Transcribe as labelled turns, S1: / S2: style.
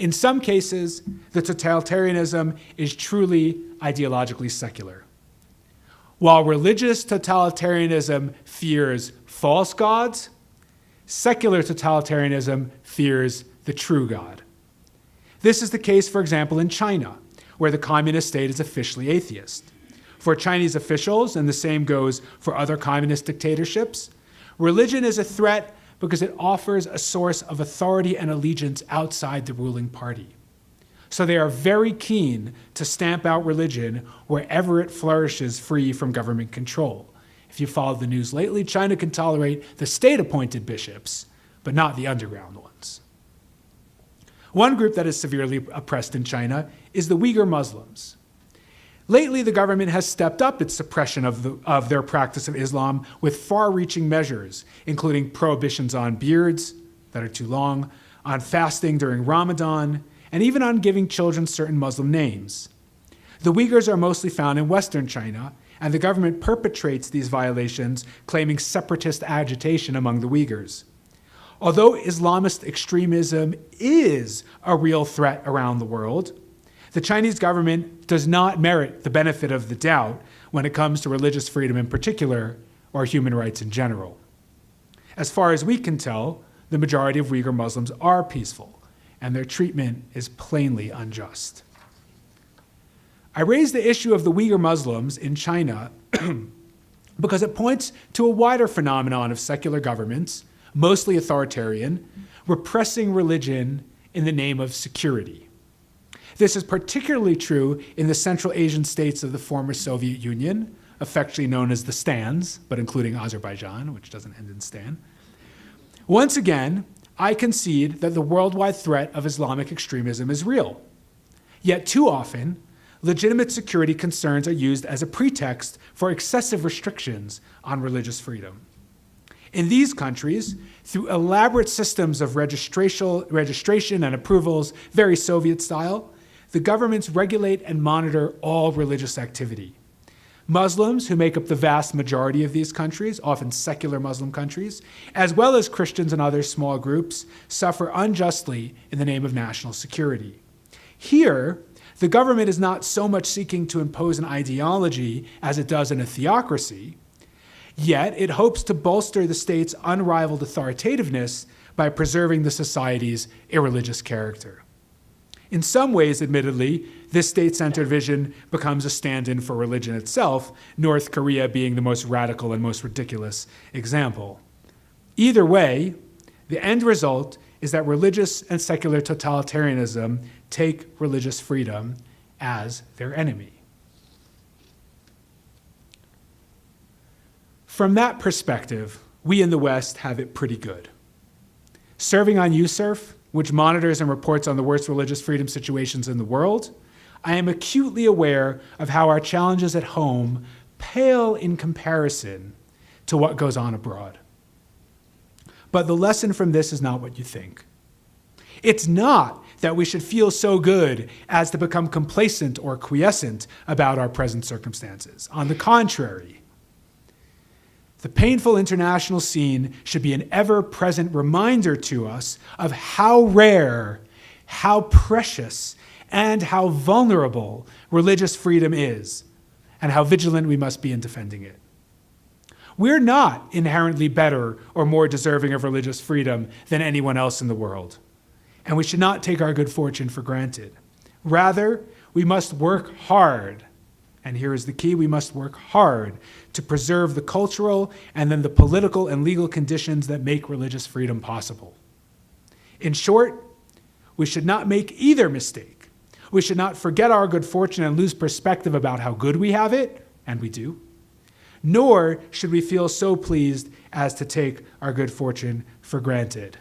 S1: In some cases, the totalitarianism is truly ideologically secular. While religious totalitarianism fears false gods, secular totalitarianism fears the true God. This is the case, for example, in China, where the communist state is officially atheist. For Chinese officials, and the same goes for other communist dictatorships, religion is a threat because it offers a source of authority and allegiance outside the ruling party. So they are very keen to stamp out religion wherever it flourishes free from government control. If you followed the news lately, China can tolerate the state-appointed bishops, but not the underground ones. One group that is severely oppressed in China is the Uyghur Muslims. Lately, the government has stepped up its suppression of their practice of Islam with far-reaching measures, including prohibitions on beards that are too long, on fasting during Ramadan, and even on giving children certain Muslim names. The Uyghurs are mostly found in Western China, and the government perpetrates these violations, claiming separatist agitation among the Uyghurs. Although Islamist extremism is a real threat around the world, the Chinese government does not merit the benefit of the doubt when it comes to religious freedom in particular, or human rights in general. As far as we can tell, the majority of Uyghur Muslims are peaceful, and their treatment is plainly unjust. I raise the issue of the Uyghur Muslims in China because it points to a wider phenomenon of secular governments, mostly authoritarian, repressing religion in the name of security. This is particularly true in the Central Asian states of the former Soviet Union, affectionately known as the Stans, but including Azerbaijan, which doesn't end in Stan. Once again, I concede that the worldwide threat of Islamic extremism is real. Yet too often, legitimate security concerns are used as a pretext for excessive restrictions on religious freedom. In these countries, through elaborate systems of registration and approvals, very Soviet style, the governments regulate and monitor all religious activity. Muslims, who make up the vast majority of these countries, often secular Muslim countries, as well as Christians and other small groups, suffer unjustly in the name of national security. Here, the government is not so much seeking to impose an ideology as it does in a theocracy, yet it hopes to bolster the state's unrivaled authoritativeness by preserving the society's irreligious character. In some ways, admittedly, this state-centered vision becomes a stand-in for religion itself, North Korea being the most radical and most ridiculous example. Either way, the end result is that religious and secular totalitarianism take religious freedom as their enemy. From that perspective, we in the West have it pretty good. Serving on USIRF, which monitors and reports on the worst religious freedom situations in the world, I am acutely aware of how our challenges at home pale in comparison to what goes on abroad. But the lesson from this is not what you think. It's not that we should feel so good as to become complacent or quiescent about our present circumstances. On the contrary, the painful international scene should be an ever-present reminder to us of how rare, how precious, and how vulnerable religious freedom is, and how vigilant we must be in defending it. We're not inherently better or more deserving of religious freedom than anyone else in the world, and we should not take our good fortune for granted. Rather, we must work hard. And here is the key: we must work hard to preserve the cultural and then the political and legal conditions that make religious freedom possible. In short, we should not make either mistake. We should not forget our good fortune and lose perspective about how good we have it, and we do. Nor should we feel so pleased as to take our good fortune for granted.